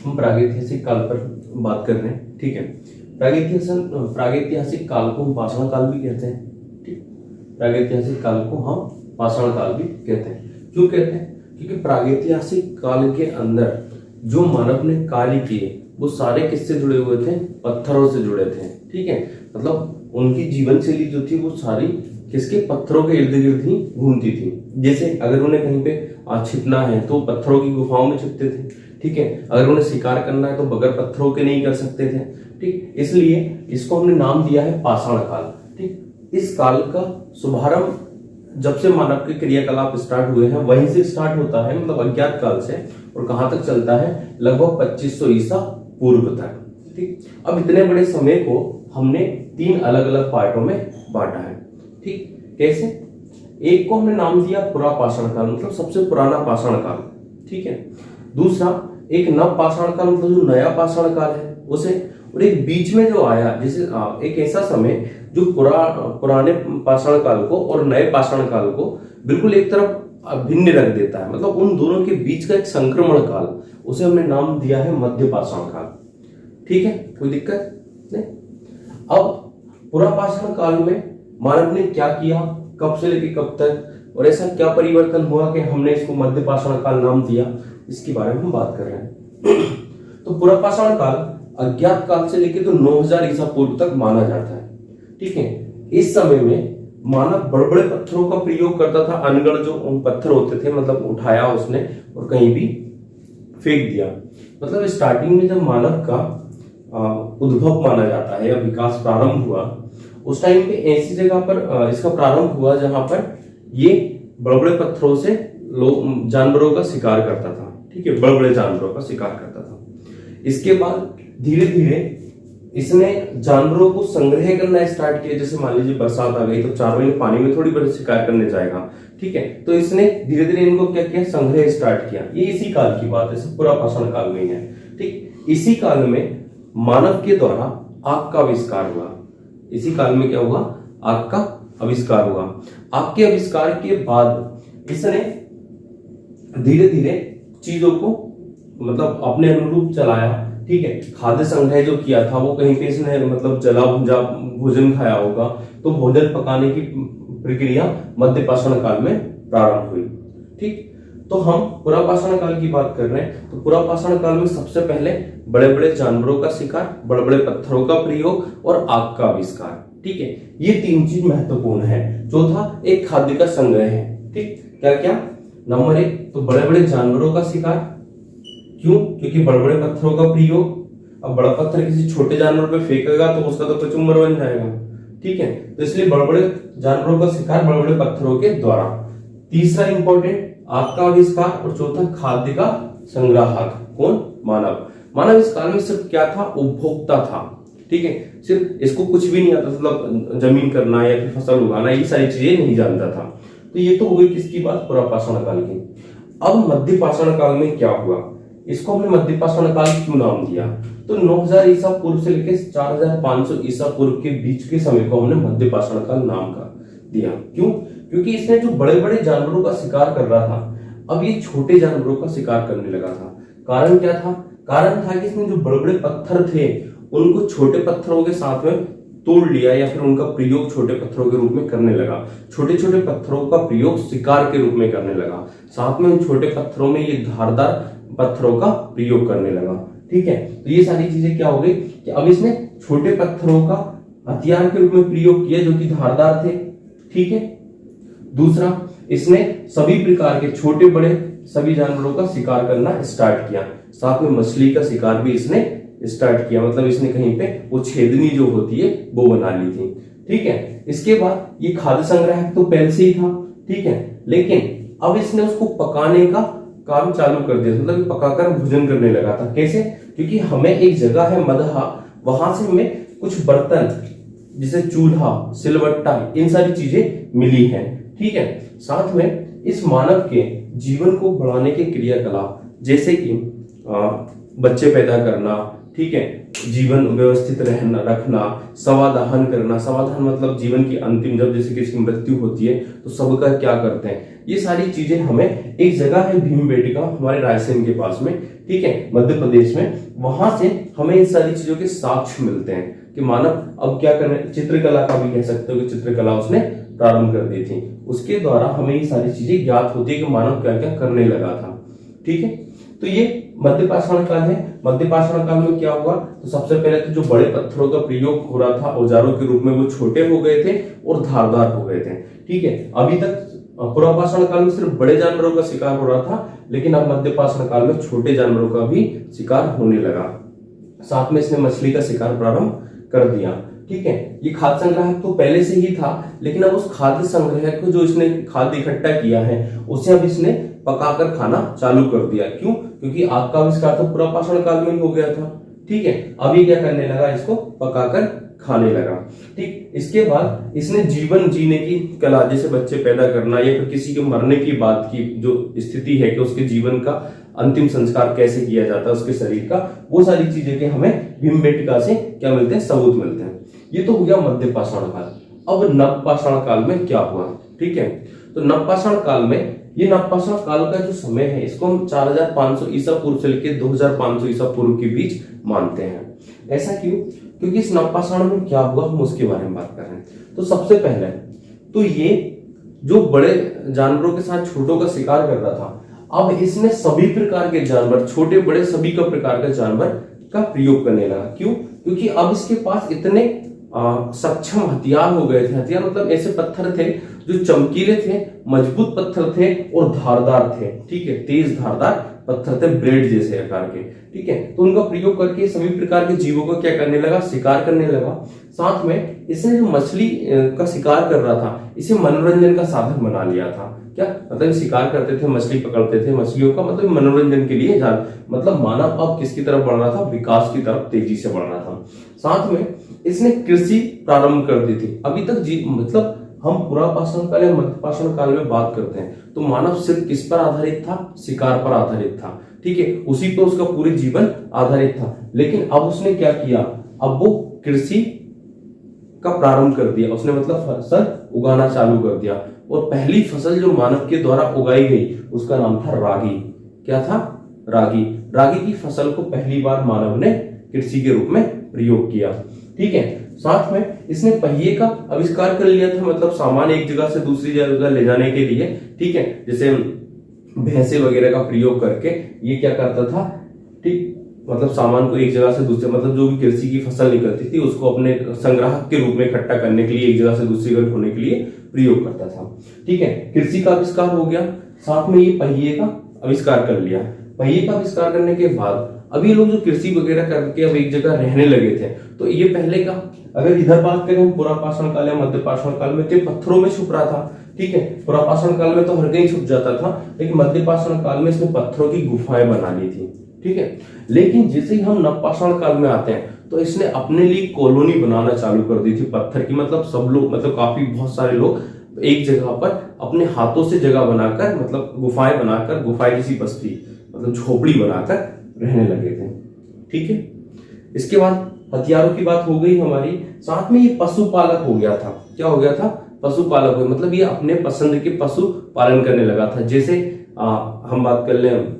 हम प्रागैतिहासिक काल पर बात कर रहे हैं, ठीक है। प्रागैतिहासिक काल को हम पाषाण काल भी कहते हैं, ठीक। प्रागैतिहासिक काल को हम पाषाण काल भी कहते हैं। क्यों कहते हैं? क्योंकि प्रागैतिहासिक काल के अंदर जो मानव ने कार्य किए वो सारे किससे जुड़े हुए थे? पत्थरों से जुड़े थे, ठीक है। मतलब उनकी जीवन शैली जो थी वो सारी किसके? पत्थरों के इर्द गिर्द ही घूमती थी। जैसे अगर उन्हें कहीं पे छिपना है तो पत्थरों की गुफाओं में छिपते थे, ठीक है। अगर उन्हें शिकार करना है तो बगैर पत्थरों के नहीं कर सकते थे, ठीक। इसलिए इसको हमने नाम दिया है पाषाण काल, ठीक। इस काल का शुभारंभ जब से मानव के क्रियाकलाप स्टार्ट हुए हैं वहीं से स्टार्ट होता है, मतलब अज्ञात काल से, और कहां तक चलता है? लगभग 2500 ईसा पूर्व तक, ठीक। अब इतने बड़े समय को हमने 3 अलग अलग पार्टों में बांटा है, ठीक। कैसे? एक को हमने नाम दिया पुरा पाषाण काल, मतलब सबसे पुराना पाषाण काल, ठीक है। दूसरा एक नव पाषाण काल, मतलब जो नया पाषाण काल है उसे, और एक बीच में जो आया, जैसे एक ऐसा समय जो पुराने पाषाण काल को और नए पाषाण काल को बिल्कुल एक तरफ भिन्न रख देता है, मतलब उन दोनों के बीच का एक संक्रमण काल, उसे हमने नाम दिया है मध्य पाषाण काल, ठीक है। कोई दिक्कत नहीं। अब पुरा पाषाण काल में मानव ने क्या किया, कब से लेकर कब तक, और ऐसा क्या परिवर्तन हुआ कि हमने इसको मध्य पाषाण काल नाम दिया, इसके बारे में हम बात कर रहे हैं। तो पुरा पाषाण काल अज्ञात काल से लेकर तो 9000 ईसा पूर्व तक माना जाता है, ठीक है। इस समय में मानव बड़े बड़े पत्थरों का प्रयोग करता था। अनगढ़ जो पत्थर होते थे, मतलब उठाया उसने और कहीं भी फेंक दिया। मतलब स्टार्टिंग में जब मानव का उद्भव माना जाता है या विकास प्रारंभ हुआ, उस टाइम पे ऐसी जगह पर इसका प्रारंभ हुआ जहां पर ये बड़े बड़े पत्थरों से जानवरों का शिकार करता था, ठीक है। बड़े बड़े जानवरों का शिकार करता था। इसके बाद धीरे धीरे इसने जानवरों को संग्रह करना स्टार्ट किया। जैसे मान लीजिए बरसात आ गई तो 4 महीने पानी में थोड़ी बड़े शिकार करने जाएगा, ठीक है। तो इसने धीरे धीरे इनको क्या किया? संग्रह स्टार्ट किया। ये इसी काल की बात है, सब पुरा पाषाण काल में है, ठीक। इसी काल में मानव के द्वारा आग का आविष्कार हुआ। इसी काल में क्या हुआ? आग का आविष्कार हुआ। आग के आविष्कार के बाद इसने धीरे धीरे चीजों को मतलब अपने अनुरूप चलाया, ठीक है। खाद्य संग्रह जो किया था वो कहीं पे इसने मतलब जला भुजा भोजन खाया होगा, तो भोजन पकाने की प्रक्रिया मध्य पाषाण काल में प्रारंभ हुई, ठीक। तो हम पुरा पाषाण काल की बात कर रहे हैं। तो पुरा पाषाण काल में सबसे पहले बड़े बड़े जानवरों का शिकार, बड़े बड़े पत्थरों का प्रयोग और आग का आविष्कार, ठीक है। ये 3 चीज महत्वपूर्ण है। चौथा एक खाद्य का संग्रह है, ठीक। क्या क्या? नंबर 1 तो बड़े बड़े जानवरों का शिकार। क्यों? क्योंकि बड़े बड़े पत्थरों का प्रयोग। अब बड़ा पत्थर किसी छोटे जानवर पे फेंकेगा तो उसका तो कचुम्बर बन जाएगा, ठीक है। तो इसलिए बड़े बड़े जानवरों का शिकार बड़े बड़े पत्थरों के द्वारा। तीसरा इंपॉर्टेंट आग का आविष्कार, और चौथा खाद्य का संग्राहक। कौन? मानव। मानव इस काल में सिर्फ क्या था? उपभोक्ता था, ठीक है। सिर्फ इसको कुछ भी नहीं आता, मतलब जमीन करना या फिर फसल उगाना, ये सारी चीजें नहीं जानता था। तो ये तो हो गई किसकी बात? पुरा पाषाण काल की। अब मध्य पाषाण काल में क्या हुआ? इसको हमने मध्य पाषाण काल क्यों नाम दिया? तो 9000 ईसा पूर्व से लेकर 4500 ईसा पूर्व के बीच के समय को हमने मध्य पाषाण काल नाम का दिया। क्यों? क्योंकि इसने जो बड़े बड़े जानवरों का शिकार कर रहा था, अब ये छोटे जानवरों का शिकार करने लगा था। कारण क्या था? कारण था कि इसने जो बड़े बड़े पत्थर थे उनको छोटे पत्थरों के साथ में तोड़ लिया, या फिर उनका प्रयोग छोटे पत्थरों के रूप में करने लगा। छोटे छोटे पत्थरों का प्रयोग शिकार के रूप में करने लगा। साथ में उन छोटे पत्थरों में ये धारदार पत्थरों का प्रयोग करने लगा, ठीक है। तो ये सारी चीजें क्या हो गई कि अब इसने छोटे पत्थरों का हथियार के रूप में प्रयोग किया जो कि धारदार थे, ठीक है। दूसरा, इसने सभी प्रकार के छोटे बड़े सभी जानवरों का शिकार करना स्टार्ट किया। साथ में मछली का शिकार भी इसने स्टार्ट किया, मतलब इसने कहीं पे वो छेदनी जो होती है वो बना ली थी, ठीक है। इसके बाद ये खाद्य संग्रह तो पहले से ही था, ठीक है, लेकिन अब इसने उसको पकाने का काम चालू कर दिया, मतलब पकाकर भोजन करने लगा था। कैसे? क्योंकि हमें एक जगह है मदहा, वहां से हमें कुछ बर्तन जैसे चूल्हा, सिलवट्टा, इन सारी चीजें मिली हैं, ठीक है। साथ में इस मानव के जीवन को बढ़ाने के क्रियाकलाप जैसे कि बच्चे पैदा करना, ठीक है, जीवन व्यवस्थित रहना रखना, समाधान करना, समाधान मतलब जीवन की अंतिम, जब जैसे किसी की मृत्यु होती है तो सबका क्या करते हैं, ये सारी चीजें हमें एक जगह है भीमबेटका हमारे रायसेन के पास में, ठीक है, मध्य प्रदेश में, वहां से हमें इन सारी चीजों के साक्ष्य मिलते हैं कि मानव अब क्या करने, चित्रकला का भी कह सकते हो कि चित्रकला उसने प्रारंभ कर दी थी, उसके द्वारा हमें ये सारी चीजें ज्ञात होती है कि मानव क्या क्या करने लगा था। ठीक है, तो ये मध्य पाषाण काल है। मध्य पाषाण काल में क्या हुआ, तो सबसे पहले तो जो बड़े पत्थरों का प्रयोग हो रहा था औजारों के रूप में, वो छोटे हो गए थे और धारदार हो गए थे। ठीक है, अभी तक पूर्वापाषाण काल में सिर्फ बड़े जानवरों का शिकार हो रहा था, लेकिन अब मध्य पाषाण काल में छोटे जानवरों का भी शिकार होने लगा। साथ में इसने मछली का शिकार प्रारंभ कर दिया। ठीक है, ये खाद्य संग्राहक तो पहले से ही था, लेकिन अब उस खाद्य संग्राहक को जो इसने खाद्य इकट्ठा किया है उसे अब इसने पकाकर खाना चालू कर दिया। क्यों? क्योंकि आग का आविष्कार तो पूर्वापाषाण काल में ही हो गया था। ठीक है, अभी क्या करने लगा, इसको पकाकर खाने लगा। ठीक, इसके बाद इसने जीवन जीने की कला, जैसे बच्चे पैदा करना या फिर किसी के मरने की बात की जो स्थिति है कि उसके जीवन का अंतिम संस्कार कैसे किया जाता है उसके शरीर का, वो सारी चीजें के हमें भीमबेटका से क्या मिलते हैं, सबूत मिलते हैं। ये तो हो गया मध्य पाषाण काल। अब नवपाषाण काल में क्या हुआ? ठीक है, तो नवपाषाण काल में, ये नवपाषाण काल का जो समय है इसको हम 4500 ईसा पूर्व से लेकर 2500 ईसा पूर्व के बीच मानते हैं। ऐसा क्यों? क्योंकि इस नवपाषाण में क्या हुआ हम उसके बारे में बात कर रहे हैं। तो सबसे पहले तो ये जो बड़े जानवरों के साथ छोटों का शिकार कर रहा था, अब इसने सभी प्रकार के जानवर, छोटे बड़े सभी का प्रकार का जानवर का प्रयोग करने लगा। क्यों? क्योंकि अब इसके पास इतने सक्षम हथियार हो गए थे। हथियार मतलब ऐसे पत्थर थे जो चमकीले थे, मजबूत पत्थर थे और धारदार थे। ठीक है, तेज धारदार पत्थर थे, ब्लेड जैसे आकार के। ठीक है, तो उनका प्रयोग करके सभी प्रकार के जीवों का क्या करने लगा, शिकार करने लगा। साथ में इसने जो मछली का शिकार कर रहा था, इसे मनोरंजन का साधन बना लिया था। क्या मतलब, शिकार करते थे, मछली पकड़ते थे, मछलियों का मतलब मनोरंजन के लिए मतलब मानव अब किसकी तरफ बढ़ रहा था, विकास की तरफ तेजी से बढ़ रहा था। साथ में इसने कृषि प्रारंभ कर दी थी। अभी तक मतलब हम पूर्वापाषाण काल या मध्यपाषाण काल में बात करते हैं तो मानव सिर्फ किस पर आधारित था, शिकार पर आधारित था। ठीक है, उसी पर उसका पूरे जीवन आधारित था। लेकिन अब उसने क्या किया, अब वो कृषि का प्रारंभ कर दिया। उसने मतलब फसल उगाना चालू कर दिया, और पहली फसल जो मानव के द्वारा उगाई गई उसका नाम था रागी। क्या था? रागी। रागी की फसल को पहली बार मानव ने कृषि के रूप में प्रयोग किया। ठीक है, साथ में इसने पहिए का आविष्कार कर लिया था, मतलब सामान एक जगह से दूसरी जगह ले जाने के लिए। ठीक है, जैसे भैंसे वगैरह का प्रयोग करके ये क्या करता था, ठीक, मतलब सामान को एक जगह से दूसरे, मतलब जो भी कृषि की फसल निकलती थी उसको अपने संग्राहक के रूप में इकट्ठा करने के लिए, एक जगह से दूसरी जगह ढोने के लिए प्रयोग करता था। ठीक है, कृषि का आविष्कार हो गया, साथ में ये पहिए का आविष्कार कर लिया। पहिए का आविष्कार करने के बाद अब ये लोग जो कृषि वगैरह करके अब एक जगह रहने लगे थे, तो ये पहले का, अगर इधर बात करें हम पूर्वापाषाण काल या मध्यपाषाण काल में, तो पत्थरों में छुप रहा था। ठीक है, पूर्वापाषाण काल में तो हर कहीं छुप जाता था, लेकिन मध्यपाषाण काल में इसने पत्थरों की गुफाएं बना ली थी। ठीक है, लेकिन जैसे ही हम नवपाषाण काल में आते हैं तो इसने अपने लिए कॉलोनी बनाना चालू कर दी थी पत्थर की। मतलब सब लोग, मतलब काफी बहुत सारे लोग एक जगह पर अपने हाथों से जगह बनाकर, मतलब गुफाएं बनाकर, गुफाएं जैसी बस्ती मतलब झोपड़ी बनाकर रहने लगे थे। ठीक है, इसके बाद हथियारों की बात हो गई हमारी, साथ में ये पशुपालक हो गया था। क्या हो गया था? पशुपालक हो, मतलब ये अपने पसंद के पशु पालन करने लगा था। जैसे हम बात कर लें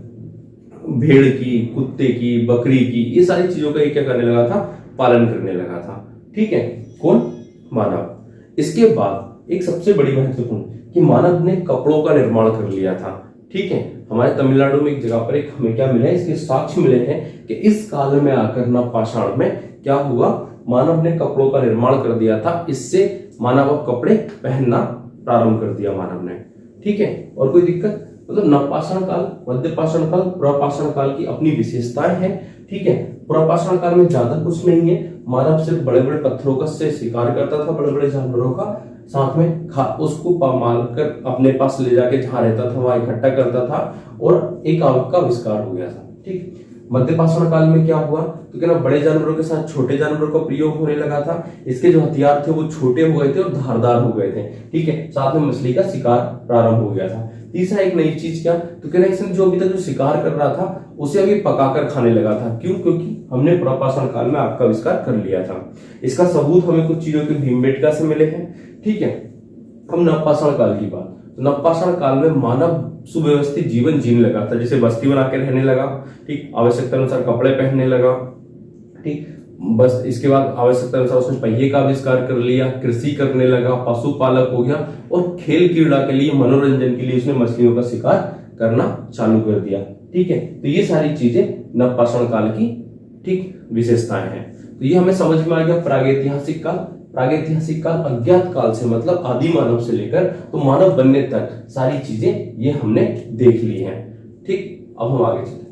भेड़ की, कुत्ते की, बकरी की, ये सारी चीजों का ये क्या करने लगा था, पालन करने लगा था। ठीक है, कौन? मानव। इसके बाद एक सबसे बड़ी महत्वपूर्ण कि मानव ने कपड़ों का निर्माण कर लिया था। ठीक है, हमारे तमिलनाडु में एक जगह पर एक हमें क्या मिला है, इसके साक्ष्य मिले हैं कि इस काल में आकर नवपाषाण में क्या हुआ, मानव ने कपड़ों का निर्माण कर दिया था। इससे मानव अब कपड़े पहनना प्रारंभ कर दिया मानव ने। ठीक है, और कोई दिक्कत? मतलब नवपाषाण काल, मध्यपाषाण काल, पूर्वापाषाण काल की अपनी विशेषताएं हैं। ठीक है, पूर्वापाषाण काल में ज्यादा कुछ नहीं है, मानव सिर्फ बड़े बड़े पत्थरों का से शिकार करता था, बड़े बड़े जानवरों का, साथ में उसको मार कर अपने पास ले जाके जहां रहता था वहां इकट्ठा करता था, और एक आग का आविष्कार हो गया था। ठीक, मध्यपाषाण काल में क्या हुआ, तो क्या ना, बड़े जानवरों के साथ छोटे जानवरों का प्रयोग होने लगा था। इसके जो हथियार थे वो छोटे हो गए थे और धारदार हो गए थे। ठीक है, साथ में मछली का शिकार प्रारंभ हो गया था। तीसरा एक नई चीज क्या, तो कह रहे हैं इसने जो अभी तक जो शिकार कर रहा था उसे अभी पकाकर खाने लगा था। क्यों? क्योंकि हमने पुरापाषाण काल में आग का आविष्कार कर लिया था। इसका सबूत हमें कुछ चीजों के भीमबेटका से मिले हैं। ठीक है, हम नवपाषाण काल की बात, तो नवपाषाण काल में मानव सुव्यवस्थित जीवन जीने लगा था, जैसे बस्ती बना के रहने लगा, ठीक, आवश्यकता अनुसार कपड़े पहनने लगा, ठीक, बस इसके बाद आवश्यकता अनुसार उसने पहिए का आविष्कार कर लिया, कृषि करने लगा, पशुपालक हो गया और खेल क्रीड़ा के लिए, मनोरंजन के लिए उसने मछलियों का शिकार करना चालू कर दिया। ठीक है, तो ये सारी चीजें नवपाषाण काल की, ठीक, विशेषताएं हैं। तो ये हमें समझ में आ गया प्रागैतिहासिक काल। प्रागैतिहासिक काल अज्ञात काल से मतलब आदि मानव से लेकर तो मानव बनने तक सारी चीजें ये हमने देख ली हैं। ठीक, अब हम आगे चलते हैं।